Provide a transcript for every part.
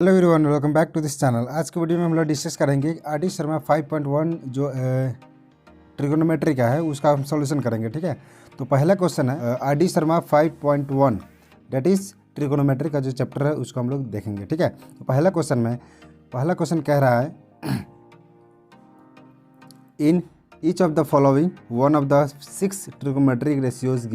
Hello everyone, welcome back to this channel. आज के video में हम लोग डिस्कस करेंगे आर डी शर्मा 5.1 जो ट्रिगोनोमेट्री का है उसका हम सॉल्यूशन करेंगे। ठीक है, तो पहला क्वेश्चन है R D Sharma 5.1 that is trigonometry का जो चैप्टर है उसको हम लोग देखेंगे। ठीक है, तो पहला क्वेश्चन कह रहा है in each of the following one of the 6 trigonometric ratios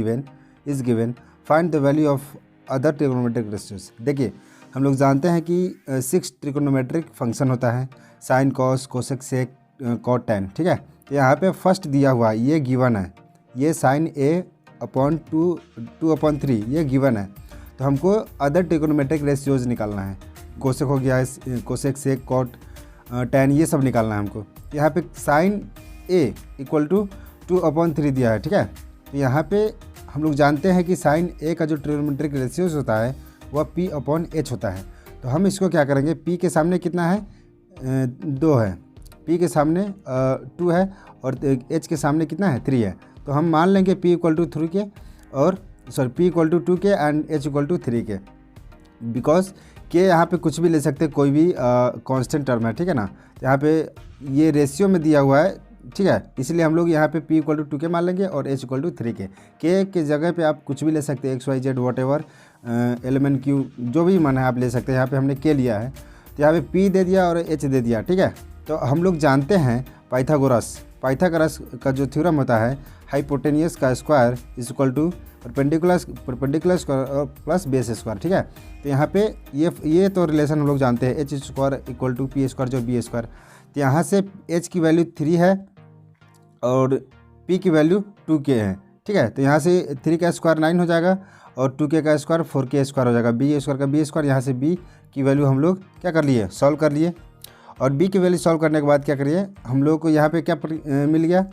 is given find the value of other trigonometric ratios. देखिए, हम लोग जानते हैं कि 6 ट्रिगोनोमेट्रिक फंक्शन होता है, साइन, कॉस, कोसेक, सेक, कॉट, टैन। ठीक है, तो यहाँ पे फर्स्ट दिया हुआ ये गिवन है, ये साइन ए अपॉन 2/3 ये गिवन है। तो हमको अदर ट्रिगोनोमेट्रिक रेशियोज निकालना है, कोसेक हो गया, कोसेक, सेक, कॉट, टैन, ये सब निकालना है हमको। यहाँ पे साइन ए इक्वल टू 2/3 दिया है। ठीक है, तो यहाँ पे हम लोग जानते हैं कि साइन ए का जो ट्रिगोनोमेट्रिक रेशियोज होता है वह P/H होता है। तो हम इसको क्या करेंगे, P के सामने कितना है, 2 है, P के सामने 2 है और H के सामने कितना है, 3 है। तो हम मान लेंगे P = 3 के और P = 2 के एंड H = 3 के, बिकॉज के यहाँ पे कुछ भी ले सकते, कोई भी कांस्टेंट टर्म है। ठीक है ना, तो यहाँ पे ये रेशियो में दिया हुआ है। ठीक है, इसलिए हम लोग यहाँ पे P = 2 के मान लेंगे और H = 3 के जगह पे आप कुछ भी ले सकते हैं, XYZ वॉटेवर, एलिमेंट क्यू, जो भी मन है आप ले सकते हैं। यहाँ पे हमने के लिया है, तो यहाँ पे P दे दिया और H दे दिया। ठीक है, तो हम लोग जानते हैं पाइथागोरस का जो थ्योरम होता है, हाइपोटेनियस का square equal to perpendicular square plus base square. ठीक है, तो यहाँ पे ये तो रिलेशन हम लोग जानते हैं, H² = P² जो B²। तो यहाँ से H की वैल्यू 3 है और P की वैल्यू 2K है। ठीक है, तो यहाँ से 3 का स्क्वायर 9 हो जाएगा और 2K का स्क्वायर 4K स्क्वायर हो जाएगा, B² का B²। यहाँ से B की वैल्यू हम लोग क्या कर लिए, सॉल्व कर लिए। और B की वैल्यू सॉल्व करने के बाद क्या करिए, हम लोग को यहाँ पे क्या मिल गया,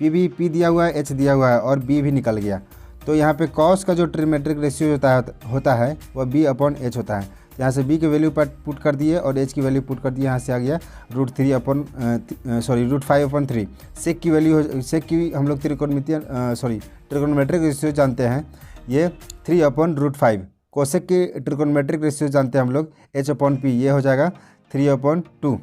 P दिया हुआ है, H दिया हुआ है और B भी निकल गया। तो यहाँ पे कॉस का जो ट्रिगोनोमेट्रिक रेशियो होता है वह B/H होता है। यहाँ से B की वैल्यू पर पुट कर दिए और H की वैल्यू पुट कर दिए, यहाँ से आ गया √5/3। सेक की वैल्यू, सेक की हम लोग ट्रिगोनोमेट्रिक रेशियो जानते हैं, ये 3/√5। कोसेक की ट्रिगोनोमेट्रिक रेशियो जानते हैं हम लोग, H/P, ये हो जाएगा 3/2।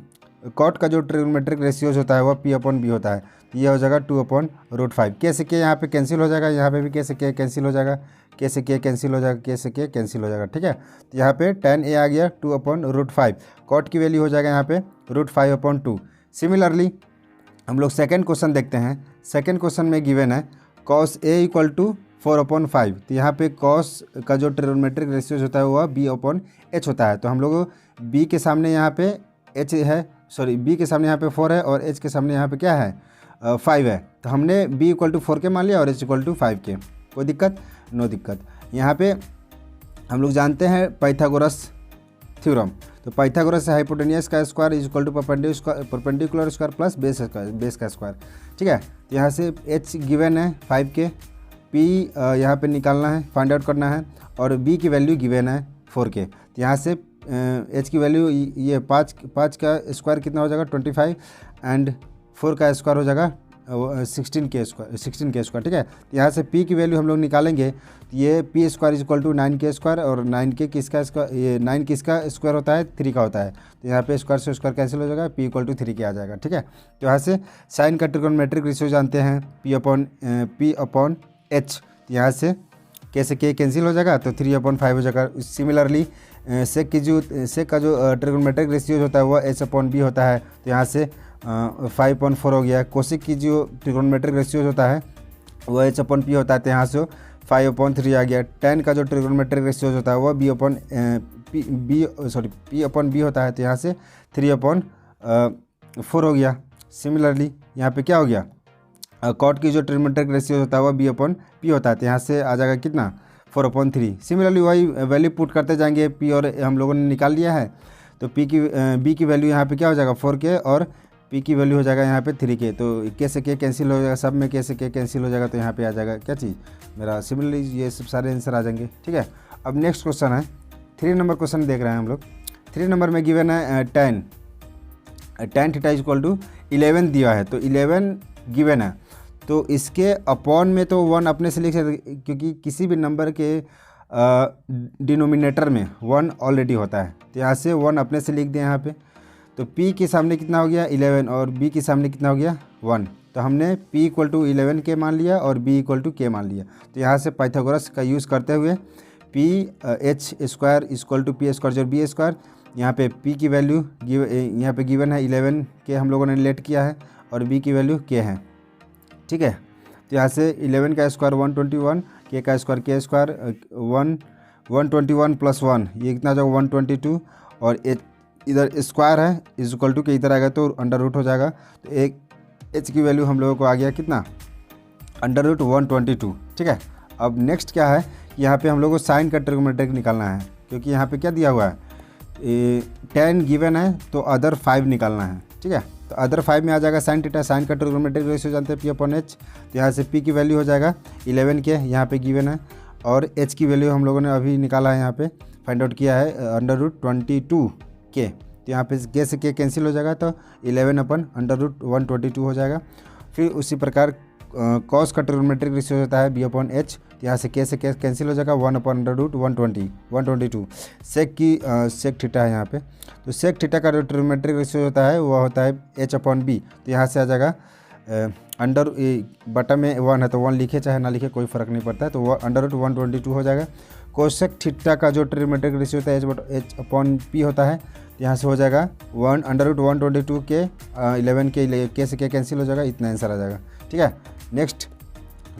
कॉट का जो ट्रिगोनोमेट्रिक रेशियोज होता है वह P/B होता है, तो ये हो जाएगा 2/√5। के से के यहाँ पे कैंसिल हो जाएगा, यहाँ पे भी के से के कैंसिल हो जाएगा, के से के कैंसिल हो जाएगा, के से के कैंसिल हो जाएगा। ठीक है, तो यहाँ पे tan A आ गया 2/√5। कॉट की वैल्यू हो जाएगा यहाँ पे √5/2। सिमिलरली हम लोग सेकेंड क्वेश्चन देखते हैं। सेकेंड क्वेश्चन में गिवन है cos A = 4/5। तो यहाँ पे cos का जो ट्रिगोनोमेट्रिक रेशियोज होता है वह B/H होता है। तो हम लोग B के सामने यहाँ पे H है, B के सामने यहाँ पे 4 है और H के सामने यहाँ पे क्या है, 5 है। तो हमने B = 4 के मान लिया और H = 5 के। कोई दिक्कत, नो दिक्कत। यहाँ पे हम लोग जानते हैं पाइथागोरस थ्योरम। तो पाइथागोरस हाइपोटेनियस का square equal to perpendicular square plus base का स्क्वायर। ठीक है, तो यहाँ से H गिवन है 5 के, P यहाँ पे निकालना है, फाइंड आउट करना है, और B की वैल्यू गिवन है 4 के। तो यहाँ से H की वैल्यू ये 5 का स्क्वायर कितना हो जाएगा, 25, एंड 4 का स्क्वायर हो जाएगा 16 के स्क्वायर। ठीक है, तो यहाँ से P की वैल्यू हम लोग निकालेंगे, तो ये P² = 9K² और 9K किसका स्क्वायर, ये 9 किसका स्क्वायर होता है, 3 का होता है। तो यहाँ पे स्क्वायर से स्क्वायर कैंसिल हो जाएगा, P = 3 के आ जाएगा। ठीक है, तो यहाँ से साइन का ट्रिगोनोमेट्रिक रेशियो जानते हैं P/H। तो यहाँ से के से के कैंसिल हो जाएगा, तो 3/5 हो जाएगा। सिमिलरली सेक का जो ट्रिगोनोमेट्रिक रेशियो होता है वह H/B होता है। तो यहाँ से 5/4 हो गया। कोसेक की जो ट्रिगोनोमेट्रिक रेशियो होता है वह H/P होता है, तो यहाँ से 5/3 आ गया। टैन का जो ट्रिगोनोमेट्रिक रेशियो होता है वह P/B होता है, तो यहाँ से 3/4 हो गया। सिमिलरली यहाँ पे क्या हो गया, कॉट की जो ट्रिगोनोमेट्रिक रेशियो होता है वह B/P होता है, तो यहाँ से आ जाएगा कितना, 4/3। सिमिलरली वही वैल्यू पुट करते जाएंगे, P और हम लोगों ने निकाल लिया है, तो B की वैल्यू यहाँ पे क्या हो जाएगा 4K और P की वैल्यू हो जाएगा यहाँ पे 3K। तो के से के कैंसिल हो जाएगा, सब में के से के कैंसिल हो जाएगा, तो यहाँ पे आ जाएगा क्या चीज़ मेरा, सिमिलरली ये सब सारे आंसर आ जाएंगे। ठीक है, अब नेक्स्ट क्वेश्चन है 3 नंबर क्वेश्चन देख रहे हैं हम लोग। 3 नंबर में गिवन है tan थीटा = 11 दिया है, तो 11 गिवन है, तो इसके अपॉन में तो 1 अपने से लिख सकते, क्योंकि किसी भी नंबर के डिनोमिनेटर में 1 ऑलरेडी होता है, तो यहाँ से 1 अपने से लिख दें यहाँ पे। तो p के सामने कितना हो गया 11 और b के सामने कितना हो गया 1। तो हमने p इक्वल टू 11 के मान लिया और b इक्वल टू के मान लिया। तो यहाँ से पाइथागोरस का यूज़ करते हुए p h square equal to P square जो b स्क्वायर, यहाँ पे p की वैल्यू यहाँ पे गिवन है 11 के हम लोगों ने लेट किया है और b की वैल्यू k है, ठीक है। तो यहाँ से 11 का स्क्वायर 121, k का स्क्वायर k स्क्वायर 121 प्लस 1 ये कितना जो 122 और इधर स्क्वायर है इज इक्वल टू के इधर आएगा तो अंडर रूट हो जाएगा। तो एक h की वैल्यू हम लोगों को आ गया कितना अंडर रूट 122, ठीक है। अब नेक्स्ट क्या है, यहाँ पे हम लोगों को साइन का ट्रिग्नोमेट्रिक निकालना है, क्योंकि यहाँ पे क्या दिया हुआ है 10 गिवन है तो अदर 5 निकालना है, ठीक है। तो अदर 5 में आ जाएगा साइन थीटा, साइन का ट्रिग्नोमेट्रिक रेशियो जानते हैं p अपॉन h। तो यहाँ से p की वैल्यू हो जाएगा 11 के, यहाँ पे गिवन है, और h की वैल्यू हम लोगों ने अभी निकाला है, यहाँ पे फाइंड आउट किया है अंडर रूट 22 के। तो यहाँ पे के से के कैंसिल हो जाएगा तो 11 अपन अंडर रूट 122 हो जाएगा। फिर उसी प्रकार कॉस का ट्रिग्नोमेट्रिक रेशियो होता है b अपॉन h। तो यहाँ से के कैंसिल हो जाएगा 1 upon under root 122। Sec theta है यहाँ पे, तो सेक थीटा का जो ट्रिग्नोमेट्रिक रेशियो होता है वह होता है h अपॉन b। तो यहाँ से आ जाएगा अंडर बटा में 1 है तो 1 लिखे चाहे ना लिखे कोई फ़र्क नहीं पड़ता है, तो वह अंडर रूट 122 हो जाएगा। कोसेक थीटा का जो ट्रिग्नोमेट्रिक रेशियो होता है h अपॉन p होता है, तो यहाँ से हो जाएगा 1 अंडर रूट 122 के 11 के से के कैंसिल हो जाएगा, इतना आंसर आ जाएगा, ठीक है। नेक्स्ट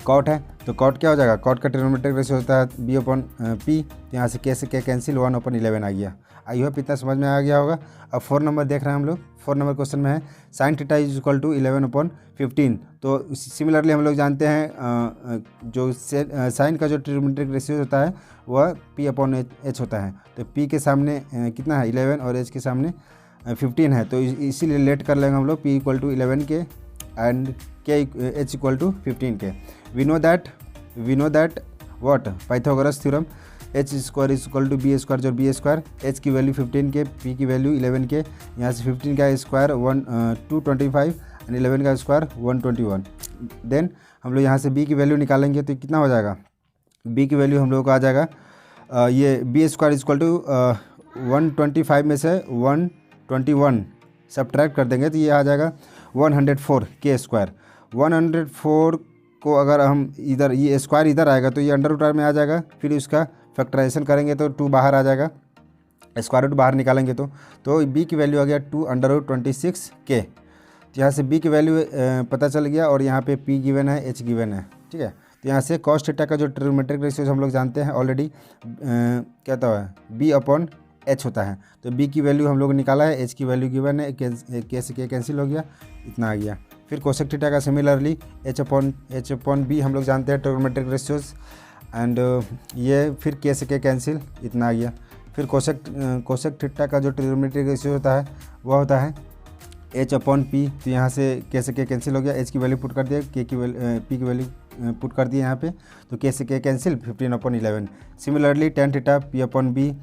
कॉट है, तो कॉट क्या हो जाएगा, कॉट का ट्रिग्नोमेट्रिक रेशियो होता है b अपॉन p। तो यहाँ से के कैंसिल 1 अपॉन 11 आ गया। आई होप इतना समझ में आ गया होगा। अब 4 नंबर देख रहे हैं हम लोग। 4 नंबर क्वेश्चन में है sine theta is equal to 11 upon 15। तो सिमिलरली हम लोग जानते हैं जो साइन का जो ट्रिग्नोमेट्रिक रेशियो होता है वह p अपॉन h होता है। तो p के सामने कितना है 11 और h के सामने 15 है, तो इसीलिए लेट कर लेंगे हम लोग p इक्वल टू 11 के and h equal to 15 K. We know that what Pythagoras theorem h square is equal to b square जो b स्क्वायर, h की वैल्यू 15 के, p की वैल्यू 11 के, यहाँ से 15 का स्क्वायर 225 एंड 11 का स्क्वायर 121। देन हम लोग यहाँ से b की वैल्यू निकालेंगे तो कितना हो जाएगा, b की वैल्यू हम लोग को आ जाएगा ये b square is equal to 125 में से 121 सब्ट्रैक्ट कर देंगे तो ये आ जाएगा 104 के स्क्वायर। 104 को अगर हम इधर ये स्क्वायर इधर आएगा तो ये अंडर रूट में आ जाएगा, फिर इसका फैक्टराइजेशन करेंगे तो 2 बाहर आ जाएगा, स्क्वायर रूट बाहर निकालेंगे तो b की वैल्यू आ गया 2 अंडर रूट 26 के। तो यहाँ से b की वैल्यू पता चल गया और यहाँ पे p गिवन है h गिवन है, ठीक है। तो यहाँ से कॉस थीटा का जो ट्रिग्नोमेट्रिक रेशियो हम लोग जानते हैं ऑलरेडी क्या होता है b अपॉन h होता है। तो b की वैल्यू हम लोग निकाला है, h की वैल्यू गिवन है, के से के कैंसिल हो गया, इतना आ गया। फिर कोसेक थीटा का सिमिलरली h अपॉन b हम लोग जानते हैं ट्रिग्नोमेट्रिक रेशियोज एंड ये फिर के से के कैंसिल, इतना आ गया। फिर कोसेक थीटा का जो ट्रिग्नोमेट्रिक रेशियो होता है वह होता है h अपॉन p। तो यहाँ से के कैंसिल हो गया, h की वैल्यू पुट कर दिया, p की वैल्यू पुट कर दिया यहाँ पे, तो के से K cancel 15 upon 11। Similarly tan theta p upon b,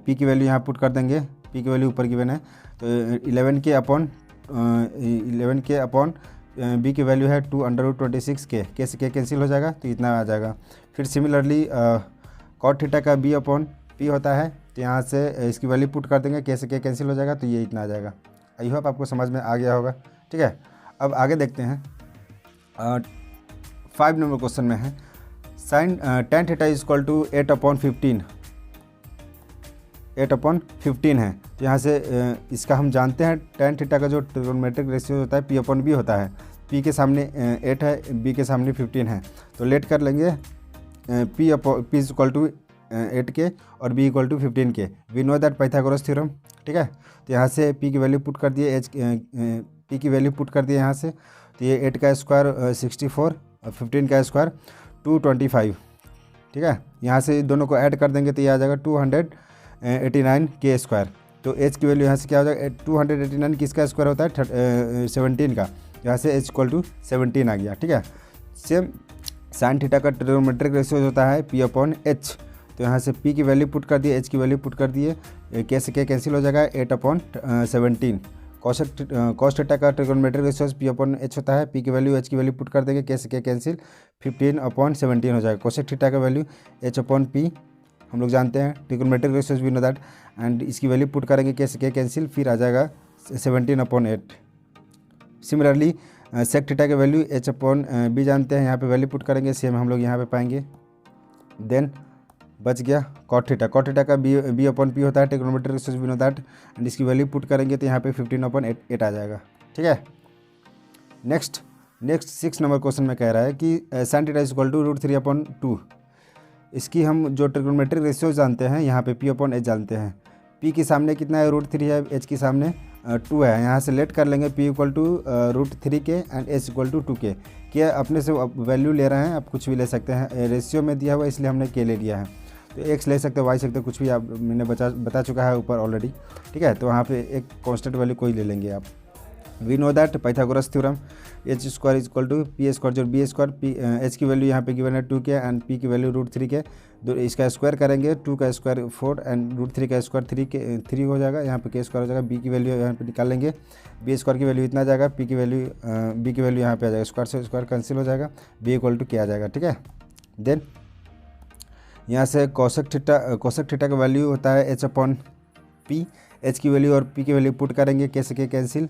p की वैल्यू यहाँ पुट कर देंगे, p की वैल्यू ऊपर गिवन है, तो 11 के अपॉन b की वैल्यू है 2 अंडर रूट 26 के से के कैंसिल हो जाएगा, तो इतना आ जाएगा। फिर सिमिलरली कॉट थीटा का b अपॉन p होता है, तो यहाँ से इसकी वैल्यू पुट कर देंगे, के से के कैंसिल हो जाएगा, तो ये इतना आ जाएगा। आई होप आपको समझ में आ गया होगा, ठीक है। अब आगे देखते हैं 5 नंबर क्वेश्चन में है sine ten theta is equal to 8 upon 15 है। तो यहाँ से इसका हम जानते हैं टेन थीटा का जो ट्रिग्नोमेट्रिक रेशियो होता है p अपॉन b होता है, p के सामने 8 है, b के सामने 15 है, तो लेट कर लेंगे p इज इक्वल टू 8 के और b equal to 15 K. We know that Pythagoras theorem, ठीक है। तो यहाँ से p की वैल्यू पुट कर दिए, p की वैल्यू पुट कर दिए यहाँ से, तो ये 8 का स्क्वायर 64 और 15 का स्क्वायर 225, ठीक है। यहाँ से दोनों को ऐड कर देंगे तो ये आ जाएगा 289 के स्क्वायर। तो h की वैल्यू यहाँ से क्या हो जाएगा 289 किसका स्क्वायर होता है 17 का, यहाँ से h इक्वल टू 17 आ गया, ठीक है। सेम साइन थीटा का ट्रिग्नोमेट्रिक रेशियो होता है p अपॉन h। तो यहाँ से p की वैल्यू पुट कर दिए, h की वैल्यू पुट कर दिए, के से के कैंसिल हो जाएगा 8 अपॉन 17। कॉस थीटा का trigonometric ratio P upon H होता है। पी की वैल्यू एच की वैल्यू पुट कर देंगे, के से के कैंसिल, 15/17 हो जाएगा। कोसेक थीटा का वैल्यू एच अपॉन पी हम लोग जानते हैं, trigonometric ratios we know that, and इसकी वैल्यू पुट करेंगे, के से के कैंसिल, फिर आ जाएगा 17/8। सिमिलरली सेक थीटा का वैल्यू एच अपॉन बी जानते हैं, यहाँ पे वैल्यू पुट करेंगे, सेम हम लोग यहाँ पे पाएंगे। देन बच गया कॉट थीटा। कॉट थीटा का बी अपॉन पी होता है, trigonometric ratios we know that, and इसकी वैल्यू पुट करेंगे तो यहाँ पे 15/8 आ जाएगा। ठीक है, नेक्स्ट 6 नंबर क्वेश्चन में कह रहा है कि sin थीटा इक्वल टू √3/2। इसकी हम जो ट्रिगोनोमेट्रिक रेशियो जानते हैं, यहाँ पे पी अपॉन एच जानते हैं। पी के सामने कितना है, √3 है, एच के सामने 2 है। यहाँ से लेट कर लेंगे, पी इक्वल टू √3 के एंड एच इक्वल टू 2 के। क्या अपने से वैल्यू ले रहे हैं, आप कुछ भी ले सकते हैं, रेशियो में दिया हुआ इसलिए हमने के ले लिया है, तो एक्स ले सकते हो, वाई सकते हो, कुछ भी आप मैंने बता चुका है ऊपर ऑलरेडी। ठीक है, तो वहाँ पे एक कांस्टेंट वैल्यू कोई ले लेंगे आप। We know that Pythagoras theorem H square equal to P square जो बी स्क्वायर, पी एच की वैल्यू यहाँ पे गिवन है 2 के एंड पी की वैल्यू √3 के। इसका स्क्वायर करेंगे, 2 का स्क्वायर 4 एंड √3 का स्क्वायर 3 हो जाएगा, यहाँ पे के स्क्वायर हो जाएगा। बी की वैल्यू यहाँ पे निकाल लेंगे, बी स्क्वायर की वैल्यू इतना आ जाएगा, बी की वैल्यू यहाँ पे आ जाएगा, स्क्वायर से स्क्वायर कैंसिल हो जाएगा, बी इक्वल टू के आ जाएगा। ठीक है, देन यहाँ से कोसेक थीटा का वैल्यू होता है एच अपॉन पी, एच की वैल्यू और पी की वैल्यू पुट करेंगे, के से के कैंसिल,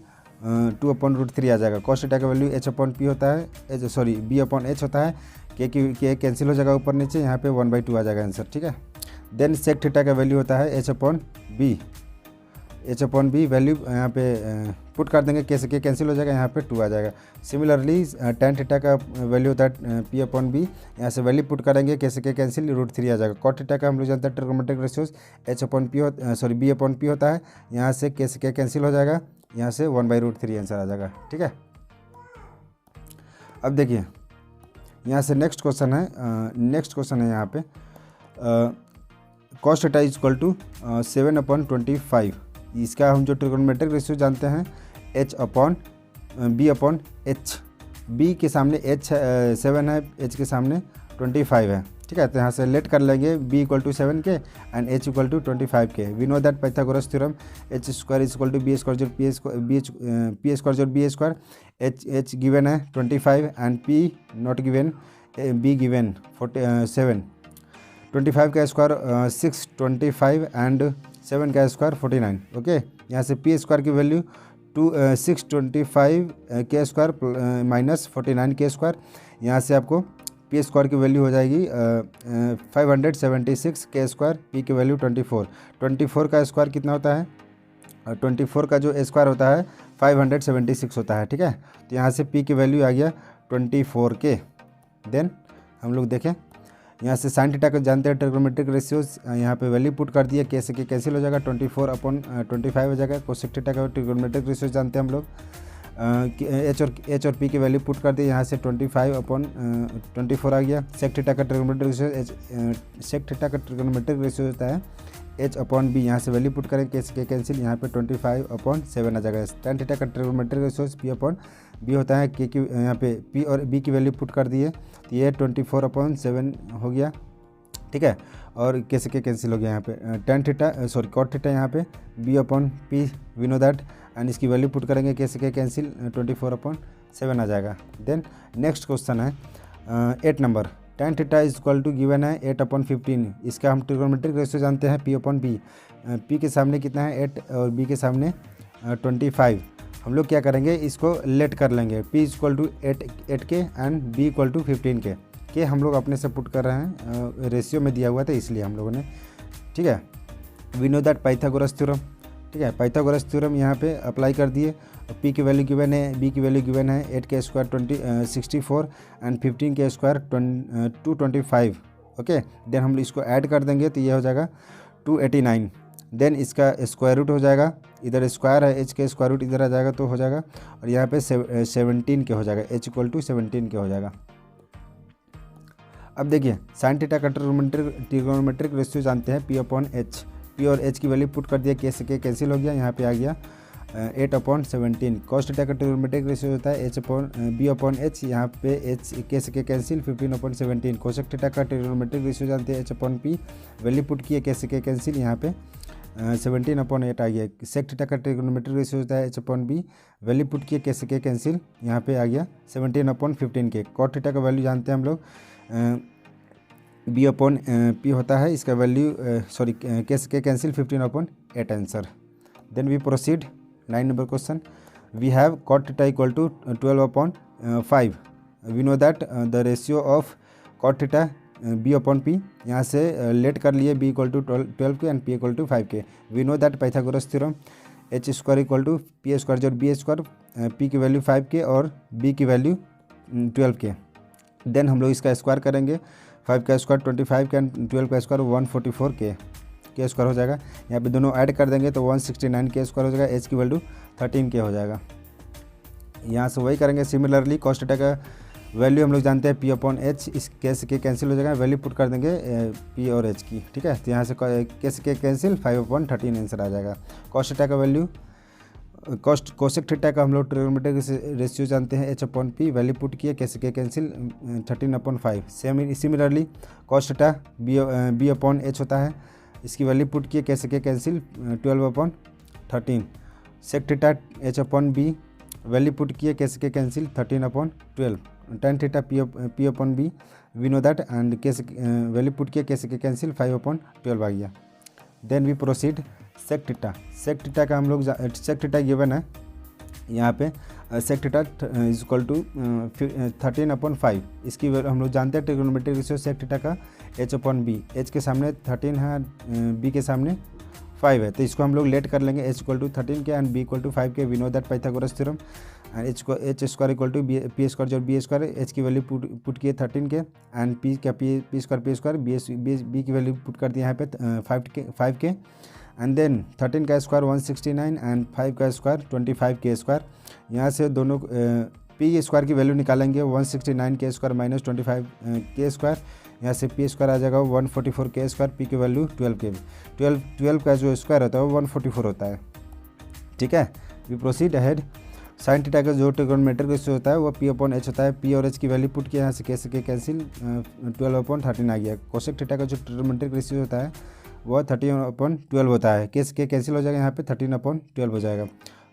2/√3 आ जाएगा। कॉस थीटा का वैल्यू एच अपॉन पी होता है, बी अपॉन एच होता है, के कैंसिल हो जाएगा ऊपर नीचे, यहाँ पे 1/2 आ जाएगा आंसर। ठीक है, देन सेक थीटा का वैल्यू होता है एच अपॉन बी, वैल्यू यहाँ पे पुट कर देंगे, के से के कैंसिल हो जाएगा, यहाँ पे 2 आ जाएगा। सिमिलरली tan थीटा का वैल्यू होता है पी अपॉन बी, यहाँ से वैल्यू पुट करेंगे, के से के कैंसिल, √3 आ जाएगा। कॉट थीटा का हम लोग जानते हैं trigonometric ratios H upon P B upon P होता है, यहाँ से के कैंसिल हो जाएगा, यहाँ से 1/√3 आंसर आ जाएगा। ठीक है, अब देखिए यहाँ से नेक्स्ट क्वेश्चन है यहाँ पे कॉस थीटा इक्वल टू 7/25। इसका हम जो ट्रिगोनोमेट्रिक रेशियो जानते हैं H upon B upon H, B के सामने एच 7 है, एच के सामने 25 है। ठीक है, तो यहाँ से लेट कर लेंगे, बी इक्वल टू 7 के and H equal to 25 K. We know that Pythagoras theorem H square equal to B square जो पी स्क्वायर जो बी स्क्वायर, एच गिवन है 25 and P not given, B given 7। 25 का square 6, 25 and 7 का square 49। Okay, यहाँ से P square की value 625 के square minus 49 के स्क्वायर, यहाँ से आपको पी स्क्वायर की वैल्यू हो जाएगी 576 के स्क्वायर, पी की वैल्यू 24 का स्क्वायर कितना होता है, 24 का जो स्क्वायर होता है 576 होता है। ठीक है, तो यहाँ से पी की वैल्यू आ गया 24 के। देन हम लोग देखें, यहाँ से साइन थीटा को जानते हैं ट्रिगोनोमेट्रिक रेशियोज, यहाँ पे वैल्यू पुट कर दिए, के से के कैंसिल हो जाएगा, 24/25 हो जाएगा। कोसेक थीटा का ट्रिगोनोमेट्रिक रेशियोज जानते हैं हम लोग, एच और पी की वैल्यू पुट कर दी, यहाँ से 25/24 आ गया। सेक थीटा का ट्रिगोनोमेट्रिक रेशियो होता है एच अपॉन बी, यहाँ से वैल्यू पुट करें, के से के कैंसिल, यहाँ पे 25/7 आ जाएगा। tan थीटा का trigonometric ratio P upon B होता है, के की यहाँ पे पी और बी की वैल्यू पुट कर दिए, तो ये 24/7 हो गया। ठीक है, और के से के कैंसिल हो गया, यहाँ पे कॉट थीटा यहाँ पे B upon P we know that, and इसकी वैल्यू पुट करेंगे, के से के कैंसिल, 24/7 आ जाएगा। देन नेक्स्ट क्वेश्चन है 8 number, tan theta equal to given है 8/15। इसका हम ट्रिगोनोमेट्रिक रेशियो जानते हैं पी अपॉन बी, पी के सामने कितना है 8 और बी के सामने 25। हम लोग क्या करेंगे, इसको लेट कर लेंगे, p इक्वल टू 8 के एंड b इक्वल टू 15 के हम लोग अपने से पुट कर रहे हैं, रेशियो में दिया हुआ था इसलिए हम लोगों ने। ठीक है, we know that Pythagoras theorem. ठीक है, पाइथागोरस थ्योरम यहाँ पे अप्लाई कर दिए, p की वैल्यू गिवन है, b की वैल्यू गिवन है 8 के स्क्वायर 64 एंड 15 के स्क्वायर 225। ओके, देन हम इसको ऐड कर देंगे तो ये हो जाएगा 289। देन इसका स्क्वायर रूट हो जाएगा, इधर स्क्वायर है, h के स्क्वायर रूट इधर आ जाएगा तो हो जाएगा, और यहाँ पे 17 के हो जाएगा, h इक्वल टू 17 के हो जाएगा। अब देखिए साइन थीटा का ट्रिगोनोमेट्रिक रेशियो जानते हैं पी अपॉन एच, पी और एच की वैल्यू पुट कर दिया, के से के कैंसिल हो गया, यहाँ पे आ गया 8/17। कॉस थीटा का ट्रिगोनोमेट्रिक रेशियो होता है बी अपॉन एच, यहाँ पे एच के से के कैंसिल 15/17। कोसेक थीटा का ट्रिगोनोमेट्रिक रेशियो जानते हैं H upon P, value put किए, के से के कैंसिल, यहाँ पे 17/8 आ गया। सेक थीटा का ट्रिग्नोमेट्रिक रेशियो होता है h/b, वैल्यू पुट किए, कैसे के कैंसिल, यहाँ पे आ गया 17/15 के। कॉट थीटा का वैल्यू जानते हैं हम लोग, b/p होता है, इसका वैल्यू कैसे K cancel 15/8 answer. Then we proceed 9 number question. We have cot theta equal to 12/5। We know that the ratio of cot theta b/p, यहाँ से लेट कर लिए b equal to 12 K and p equal to 5 K. We know that Pythagoras theorem h² equal to p² जो b², p की value 5 के और b की value 12 के। देन हम लोग इसका स्क्वायर करेंगे, 5 का स्क्वायर 25 के एंड 12 का स्क्वायर 144 के स्क्वायर हो जाएगा। यहाँ पे दोनों ऐड कर देंगे तो 169 के स्क्वायर हो जाएगा, h की वैल्यू 13 के हो जाएगा। यहाँ से वही करेंगे। सिमिलरली कॉस थीटा का वैल्यू हम लोग जानते हैं p/h, इस केस के कैंसिल हो जाएगा, वैल्यू पुट कर देंगे p और h की, ठीक है। तो यहाँ से केस के कैंसिल 5/13 आंसर आ जाएगा। कॉस थीटा का वैल्यू, कोसेक थीटा का हम लोग ट्रिग्नोमेट्रिक रेशियो जानते हैं h/p, वैल्यू पुट किए, कैसे K cancel 13/5। Similarly cos theta b/h होता है, इसकी वैल्यू पुट किए, कैसे K cancel 12/13। Sec theta h/b, value put किए, कैसे K cancel 13/12। tan theta p/b, we know that, and कैसे वैल्यू पुट किए, कैसे के कैंसिल 5/12 आ गया। Then we proceed sec theta. Sec theta का हम लोग सेक थीटा गिवन है यहाँ पे, sec theta is equal to 13/5। इसकी हम लोग जानते हैं ट्रिग्नोमेट्रिक रेशियो सेक थीटा का h/b, h के सामने 13 है, b के सामने 5 है, तो इसको हम लोग लेट कर लेंगे, h इक्वल टू 13 के and b equal to 5 K. We know that Pythagoras theorem, h² equal to p² जो b², h की वैल्यू पुट किए 13 के एंड p b की वैल्यू पुट कर दिए यहाँ पे 5 के एंड देन 13 का स्क्वायर 169 एंड 5 का स्क्वायर 25 के स्क्वायर। यहाँ से दोनों p² की वैल्यू निकालेंगे, 169 के स्क्वायर माइनस 25 के स्क्वायर, यहाँ से p² आ जाएगा 144 के स्क्वायर, p की वैल्यू 12 के। 12 का जो स्क्वायर होता है वो 144 होता है, ठीक है। We proceed ahead. Sine theta का जो ट्रिग्नोमेट्रिक रेशियो होता है वो p/h होता है, p और h की वैल्यू पुट किया, यहाँ से कैसे के कैंसिल 12/13 आ गया। कोसेक थीटा का जो ट्रिग्नोमेट्रिक रेशियो होता है वह 13/12 होता है, केस के कैंसिल हो जाएगा, यहाँ पे 13/12 हो जाएगा।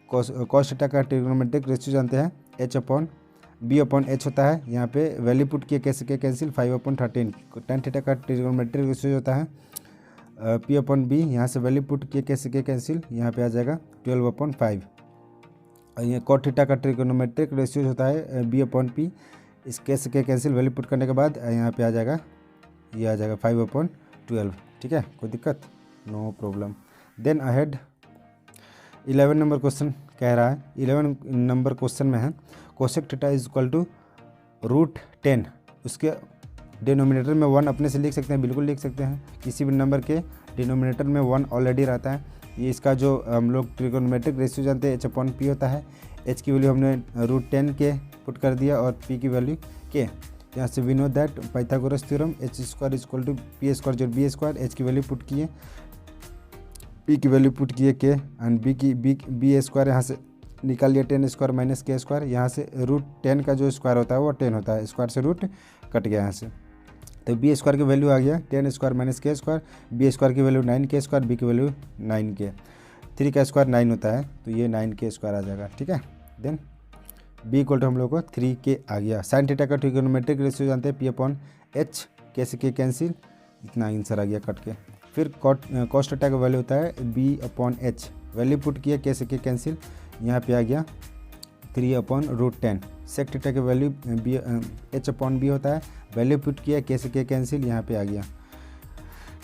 कॉस थीटा का ट्रिग्नोमेट्रिक रेशियो जानते हैं b/h होता है, यहाँ पे वैल्यू पुट किए, कैसे के कैंसिल 5/13। tan थीटा का ट्रिग्नोमेट्रिक रेशियो होता है p/b, यहाँ से वैल्यू पुट किए, कैसे के कैंसिल, यहाँ पे आ जाएगा 12/5। ये कॉट थीटा का ट्रिग्नोमेट्रिक रेशियो होता है b/p, इस केस के कैंसिल वैल्यू पुट करने के बाद यहाँ पे आ जाएगा, ये आ जाएगा 5/12, ठीक है। कोई दिक्कत, no problem. Then ahead 11 number question कह रहा है, 11 नंबर क्वेश्चन में है cosec theta is equal to √10। उसके डिनोमिनेटर में 1 अपने से लिख सकते हैं, बिल्कुल लिख सकते हैं, किसी भी नंबर के डिनोमिनेटर में 1 ऑलरेडी रहता है। ये इसका जो हम लोग ट्रिग्नोमेट्रिक रेशियो जानते हैं h/p होता है, h की वैल्यू हमने √10 के पुट कर दिया और p की वैल्यू के। यहाँ से we know that Pythagoras theorem h² equal to p² जो b², h की वैल्यू पुट किए, p की वैल्यू पुट किए के एंड b² यहाँ से निकाल लिया 10² माइनस k²। यहाँ से √10 का जो स्क्वायर होता है वो 10 होता है, स्क्वायर से रूट कट गया यहाँ से, तो b² की वैल्यू आ गया 10² माइनस k², b² की वैल्यू 9k², b की वैल्यू 9k। 3 का स्क्वायर 9 होता है, तो ये 9k² आ जाएगा, ठीक है। देन b इक्वल टू हम लोग को 3k आ गया। साइन थीटा का ट्रिग्नोमेट्रिक रेशियो जानते हैं p/h, कैसे के कैंसिल, इतना आंसर आ गया कट के। फिर कॉस थीटा का वैल्यू होता है b/h, वैल्यू पुट किया, कैसे के कैंसिल, यहाँ पे आ गया 3/√10। सेक थीटा की वैल्यू h/b होता है, वैल्यू पुट किया, कैसे के कैंसिल, यहाँ पे आ गया।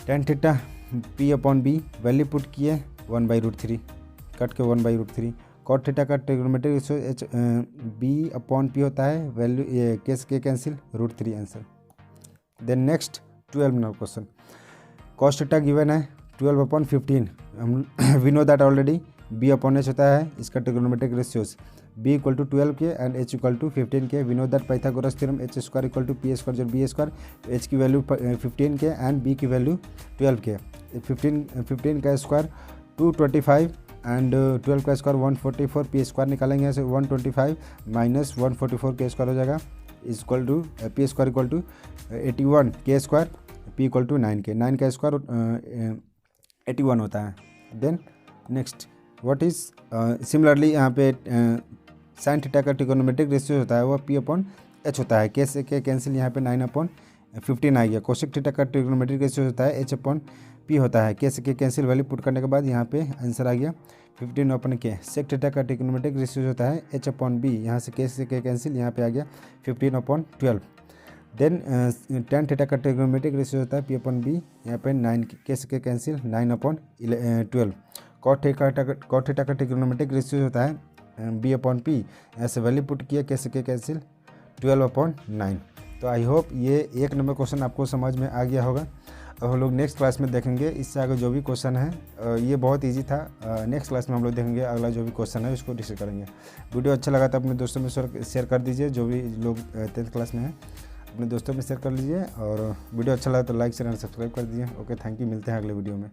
tan theta p/b, value put किए 1/√3, कट के 1/√3। कॉट थीटा का ट्रिग्नोमेट्रिक रेशियो b/p होता है, वैल्यू कैसे K cancel √3 answer. Then next 12 number question, cos theta given है 12/15। हम we know that already b/h होता है, इसका trigonometric ratios b equal to 12 K and h equal to 15 K. We know that Pythagoras theorem h² equal to p² जो b², h की value 15 के and b की value 12 के। 15 का square 225 and 12 का स्क्वायर 144, p² निकालेंगे यहाँ से 125 माइनस 144 के स्क्वायर हो जाएगा, equal to p² equal to 81 k², p equal to 9 K. 9 का स्क्वायर 81 होता है, then next what is similarly यहाँ पे साइन थीटा का ट्रिगोनोमेट्रिक रेशियो होता है वो P/H होता है। कैसे के कैंसिल यहाँ पे 9/15 आ गया। कोसेक थीटा का ट्रिगोनोमेट्रिक रेशियो होता है H/P होता है। कैसे के कैंसिल वैल्यू पुट करने के बाद यहाँ पे आंसर आ गया 15/K। सेक थीटा का ट्रिगोनोमेट्रिक रेशियो होता है H/B। यहाँ से कैसे के कैंसिल यहाँ पे आ गया 15/12। देन टेन थीटा का ट्रिगोनोमेट्रिक रेशियो होता है P/B। यहाँ पे 9 कैसे के कैंसिल 9/12। कॉट थीटा का ट्रिगोनोमेट्रिक रेशियो होता है B/P। ऐसे वैल्यू पुट किया कैसे के कैंसिल 12/9। तो आई होप ये 1 नंबर क्वेश्चन आपको समझ में आ गया होगा। अब हम लोग नेक्स्ट क्लास में देखेंगे इससे आगे जो भी क्वेश्चन है। ये बहुत इजी था। नेक्स्ट क्लास में हम लोग देखेंगे अगला जो भी क्वेश्चन है उसको डिस्कस करेंगे। वीडियो अच्छा लगा तो अपने दोस्तों में शेयर कर दीजिए। जो भी लोग 10th क्लास में हैं अपने दोस्तों में शेयर कर लीजिए। और वीडियो अच्छा लगा तो लाइक शेयर एंड सब्सक्राइब कर दीजिए। Okay, thank you. मिलते हैं अगले वीडियो में।